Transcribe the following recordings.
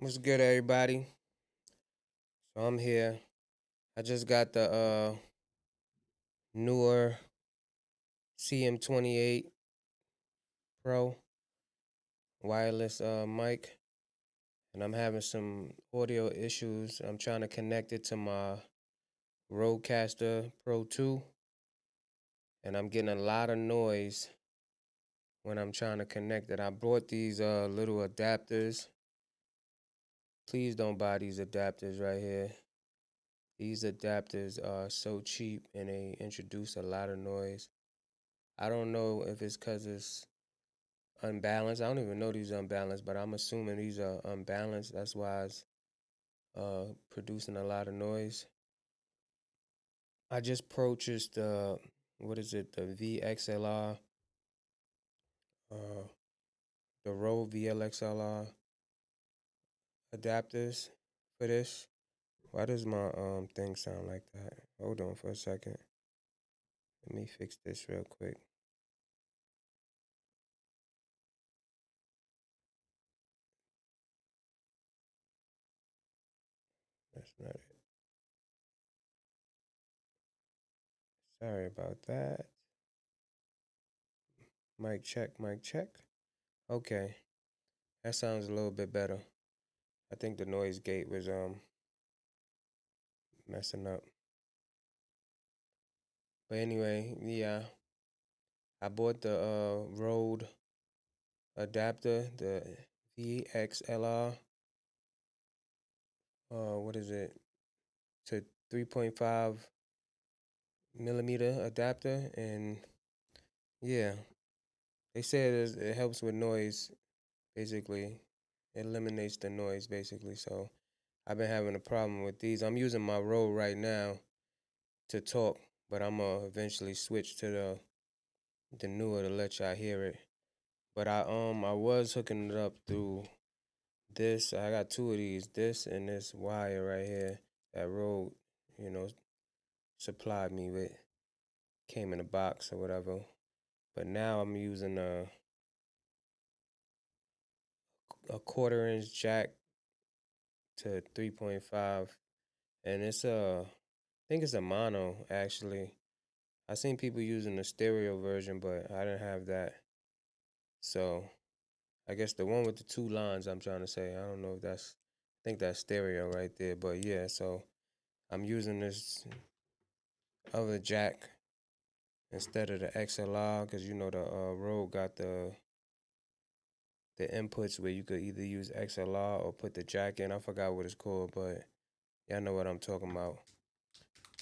What's good, everybody? So I'm here. I just got the Neewer Cm28 Pro wireless mic, and I'm having some audio issues. I'm trying to connect it to my Rodecaster Pro 2, and I'm getting a lot of noise when I'm trying to connect it. I bought these little adapters. Please don't buy these adapters right here. These adapters are so cheap and they introduce a lot of noise. I don't know if it's because it's unbalanced. I don't even know these unbalanced, but I'm assuming these are unbalanced. That's why it's producing a lot of noise. I just purchased what is it? The VXLR, uh, the Rode VLXLR adapters for this. Why does my thing sound like that? Hold on for a second. Let me fix this real quick. That's not it. Sorry about that. Mic check, mic check. Okay, that sounds a little bit better. I think the noise gate was messing up. But anyway, yeah, I bought the Rode adapter, the VXLR. What is it? To 3.5 millimeter adapter, and yeah, they said it helps with noise. Basically, it eliminates the noise. Basically, so I've been having a problem with these. I'm using my Rode right now to talk, but I'm gonna eventually switch to the Neewer to let y'all hear it. But I was hooking it up through this. I got two of these, this and this wire right here that Rode, you know, supplied me with. Came in a box or whatever. But now I'm using a quarter inch jack to 3.5, and it's I think it's a mono actually. I seen people using the stereo version, but I didn't have that. So I guess the one with the two lines I'm trying to say. I don't know if that's, I think that's stereo right there. But yeah, so I'm using this other jack instead of the XLR because you know the Rode got the inputs where you could either use XLR or put the jack in. I forgot what it's called, but y'all know what I'm talking about.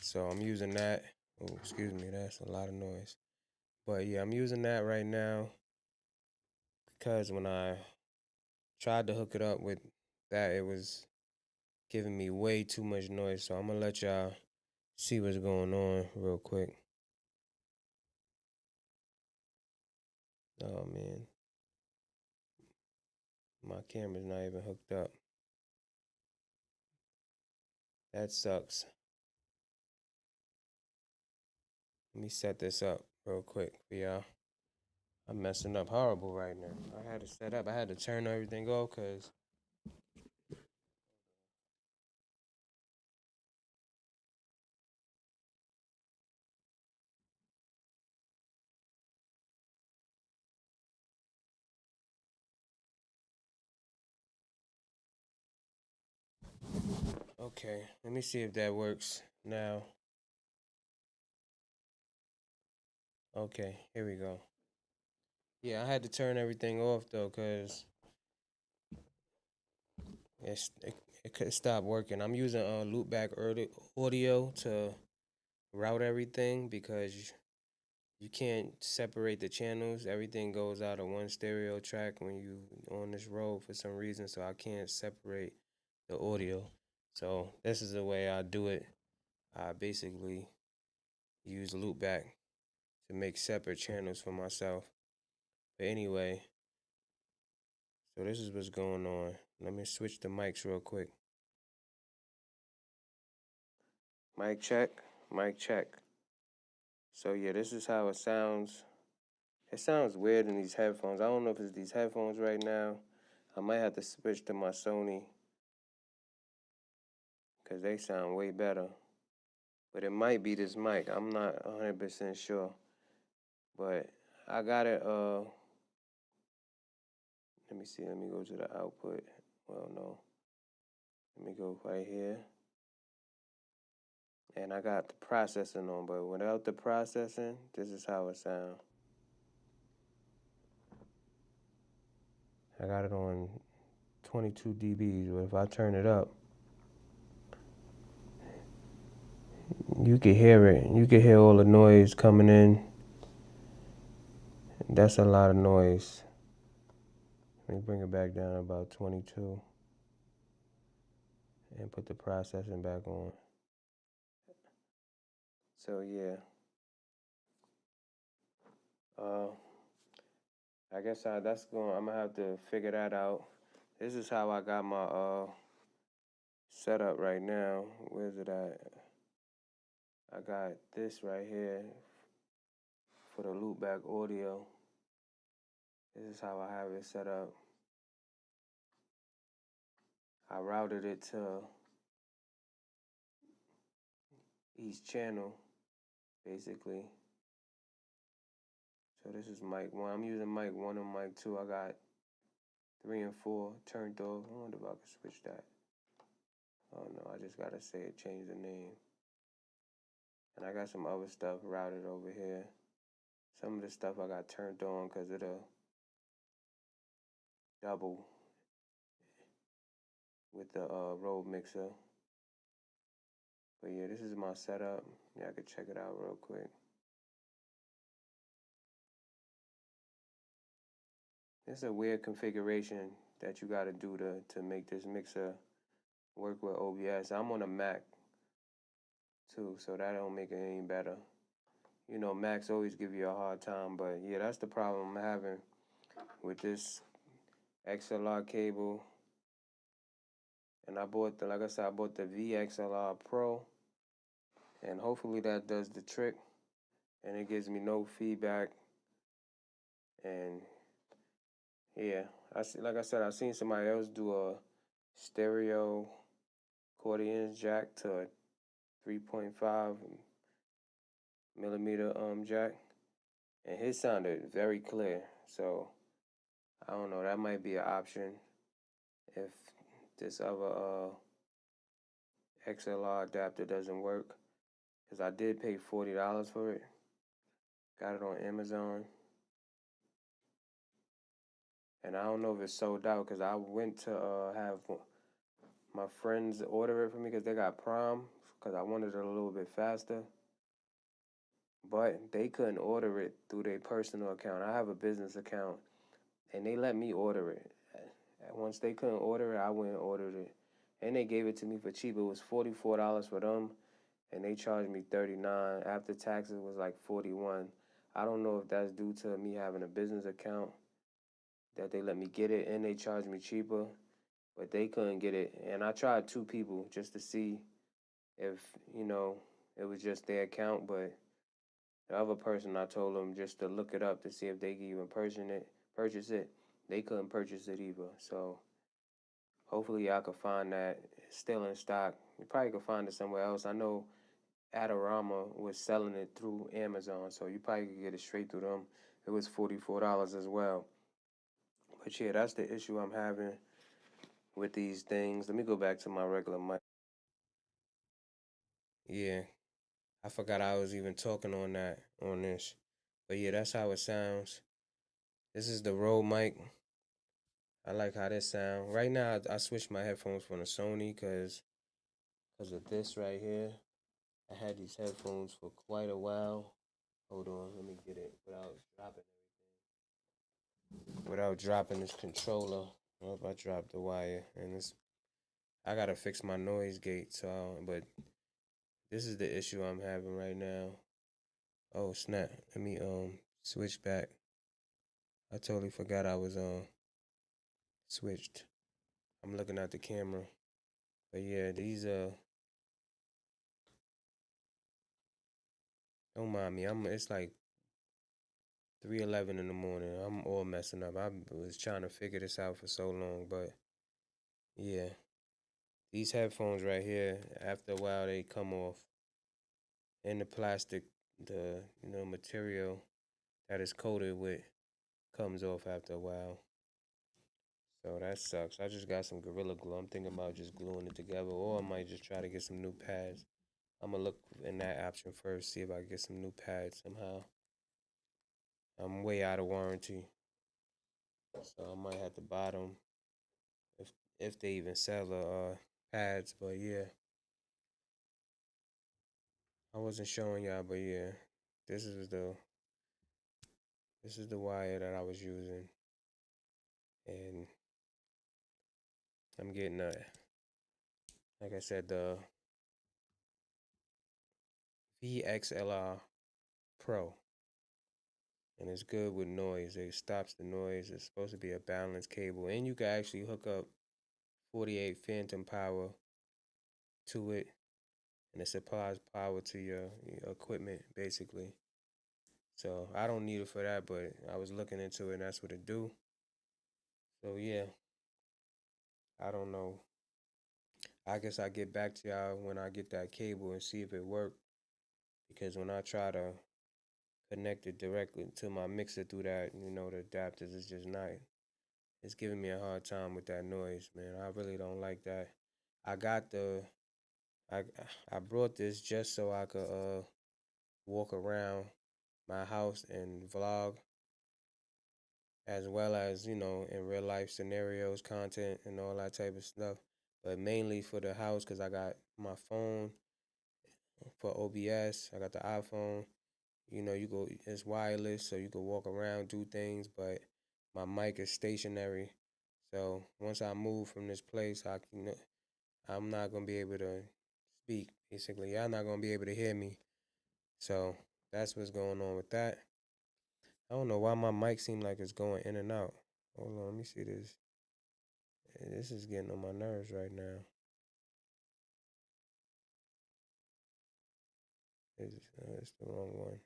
So I'm using that. Oh, excuse me, that's a lot of noise. But yeah, I'm using that right now because when I tried to hook it up with that, it was giving me way too much noise. So I'm gonna let y'all see what's going on real quick. Oh man, my camera's not even hooked up. That sucks. Let me set this up real quick for y'all. I'm messing up horrible right now. I had to set up. I had to turn everything off because okay. Let me see if that works now. Okay, here we go. Yeah, I had to turn everything off though because it could stop working. I'm using loopback audio to route everything because you can't separate the channels. Everything goes out of one stereo track when you on this road for some reason, so I can't separate the audio. So this is the way I do it. I basically use loopback to make separate channels for myself. But anyway, so this is what's going on. Let me switch the mics real quick. Mic check, mic check. So yeah, this is how it sounds. It sounds weird in these headphones. I don't know if it's these headphones right now. I might have to switch to my Sony because they sound way better. But it might be this mic. I'm not 100% sure. But I got it. Let me see. Let me go to the output. Well, no. Let me go right here. And I got the processing on, but without the processing, this is how it sounds. I got it on 22 dBs, but if I turn it up, you can hear it. You can hear all the noise coming in. That's a lot of noise. Let me bring it back down to about 22 and put the processing back on. So yeah, I guess I'm gonna have to figure that out. This is how I got my setup right now. Where's it at? I got this right here for the loopback audio. This is how I have it set up. I routed it to each channel, basically. So this is mic 1. I'm using mic 1 and mic 2. I got 3 and 4 turned off. I wonder if I can switch that. Oh no, I just gotta say it, change the name. And I got some other stuff routed over here. Some of the stuff I got turned on because it'll double with the Rode mixer. But yeah, this is my setup. Yeah, I could check it out real quick. It's a weird configuration that you gotta do to make this mixer work with OBS. I'm on a Mac too, so that don't make it any better. You know, Macs always give you a hard time, but yeah, that's the problem I'm having with this XLR cable. And I bought like I said, I bought the VXLR Pro, and hopefully that does the trick, and it gives me no feedback. And yeah, like I said, I seen somebody else do a stereo accordion jack to a 3.5 millimeter jack, and his sounded very clear. So I don't know, that might be an option if this other XLR adapter doesn't work, because I did pay $40 for it. Got it on Amazon, and I don't know if it's sold out because I went to have my friends order it for me because they got Prime, because I wanted it a little bit faster. But they couldn't order it through their personal account. I have a business account, and they let me order it. Once they couldn't order it, I went and ordered it, and they gave it to me for cheap. It was $44 for them, and they charged me $39. After taxes was like $41. I don't know if that's due to me having a business account that they let me get it, and they charged me cheaper, but they couldn't get it. And I tried 2 people just to see if, it was just their account, but the other person, I told them just to look it up to see if they could even purchase it. They couldn't purchase it either. So hopefully y'all could find that. It's still in stock. You probably could find it somewhere else. I know Adorama was selling it through Amazon, so you probably could get it straight through them. It was $44 as well. But yeah, that's the issue I'm having with these things. Let me go back to my regular mic. Yeah, I forgot I was even talking on this. But yeah, that's how it sounds. This is the Rode mic. I like how this sound. Right now, I switched my headphones from the Sony because of this right here. I had these headphones for quite a while. Hold on, let me get it without dropping this controller. Oh, I dropped the wire, and I gotta fix my noise gate. So, but this is the issue I'm having right now. Oh snap! Let me switch back. I totally forgot I was switched. I'm looking at the camera. But yeah, these don't mind me. It's like 3:11 in the morning. I'm all messing up. I was trying to figure this out for so long, but yeah. These headphones right here, after a while, they come off. And the plastic, the material that is coated with, comes off after a while. So that sucks. I just got some Gorilla Glue. I'm thinking about just gluing it together, or I might just try to get some new pads. I'm gonna look in that option first, see if I can get some new pads somehow. I'm way out of warranty, so I might have to buy them if they even sell the pads. But yeah, I wasn't showing y'all, but yeah, this is the this is the wire that I was using, and I'm getting like I said, the VXLR Pro, and it's good with noise. It stops the noise. It's supposed to be a balanced cable, and you can actually hook up 48 phantom power to it, and it supplies power to your equipment basically. So I don't need it for that, but I was looking into it, and that's what it do. So yeah, I don't know. I guess I get back to y'all when I get that cable and see if it worked. Because when I try to connect it directly to my mixer through that, the adapters is just not. It's giving me a hard time with that noise, man. I really don't like that. I got the I I brought this just so I could walk around my house and vlog, as well as in real life scenarios, content, and all that type of stuff. But mainly for the house, because I got my phone for OBS. I got the iPhone. It's wireless, so you can walk around, do things. But my mic is stationary, so once I move from this place, I'm not gonna be able to speak. Basically, y'all not gonna be able to hear me. So that's what's going on with that. I don't know why my mic seems like it's going in and out. Hold on, let me see this. This is getting on my nerves right now. It's the wrong one.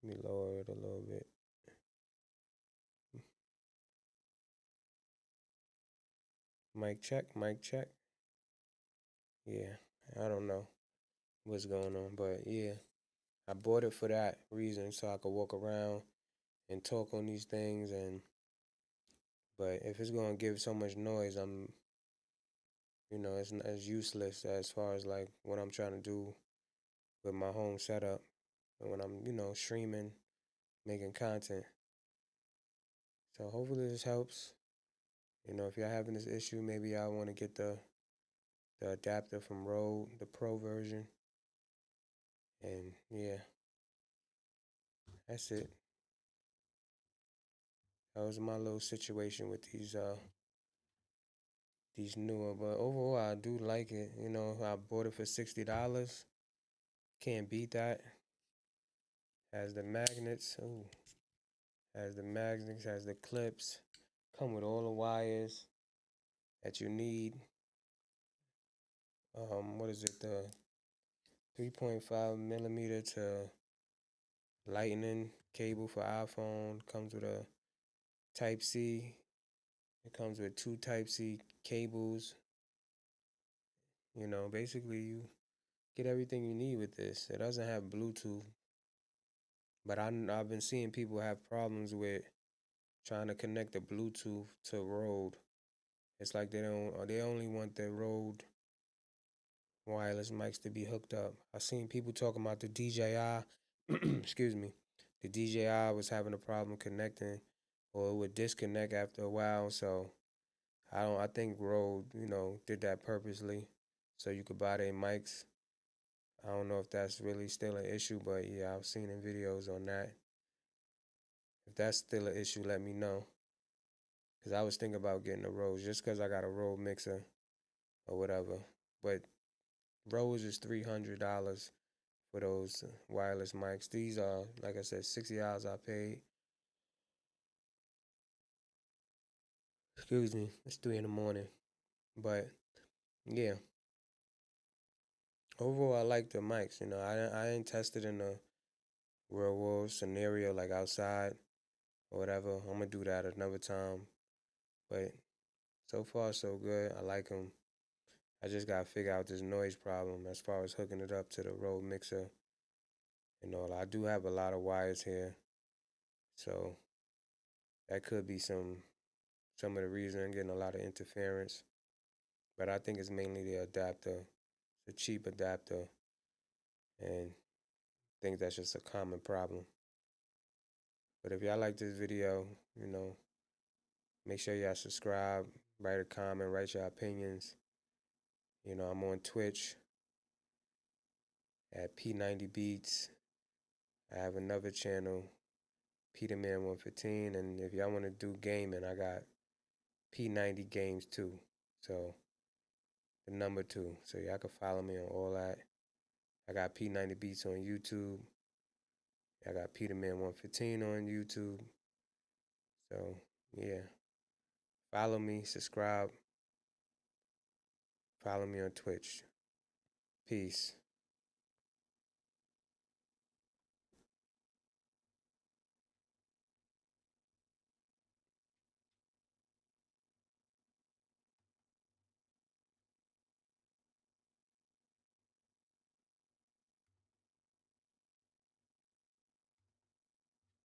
Let me lower it a little bit. Mic check, mic check. Yeah, I don't know what's going on, but yeah, I bought it for that reason, so I could walk around and talk on these things. But if it's gonna give so much noise, it's useless as far as like what I'm trying to do with my home setup, and when I'm streaming, making content. So hopefully this helps. If you're having this issue, maybe I want to get the adapter from Rode, the Pro version. And yeah, that's it. That was my little situation with these newer. But overall, I do like it. I bought it for $60. Can't beat that. Has the magnets. Ooh, has the magnets. Has the clips. Come with all the wires that you need. What is it? The 3.5 millimeter to lightning cable for iPhone. Comes with a Type C. It comes with two Type C cables. Basically you get everything you need with this. It doesn't have Bluetooth, but I've been seeing people have problems with trying to connect the Bluetooth to Rode. It's like they only want their Rode wireless mics to be hooked up. I seen people talking about the DJI. Excuse me. The DJI was having a problem connecting, or it would disconnect after a while. So I think Rode, did that purposely, so you could buy their mics. I don't know if that's really still an issue, but yeah, I've seen in videos on that. If that's still an issue, let me know. Cause I was thinking about getting a Rode just cause I got a Rode mixer or whatever. But Rode is $300 for those wireless mics. These are, like I said, $60 I paid. Excuse me, it's 3 in the morning. But yeah, overall I like the mics. I ain't tested in a real world scenario like outside or whatever. I'm gonna do that another time. But So far, so good. I like them. I just gotta figure out this noise problem as far as hooking it up to the Rode mixer and all. I do have a lot of wires here, so that could be some of the reason I'm getting a lot of interference. But I think it's mainly the adapter. It's a cheap adapter, and I think that's just a common problem. But if y'all like this video, make sure y'all subscribe, write a comment, write your opinions. I'm on Twitch at P90 Beats. I have another channel, Peterman 115, and if y'all want to do gaming, I got P90 Games too. So the number 2. So y'all can follow me on all that. I got P90 Beats on YouTube. I got Peterman 115 on YouTube. So yeah, follow me, subscribe, follow me on Twitch. Peace.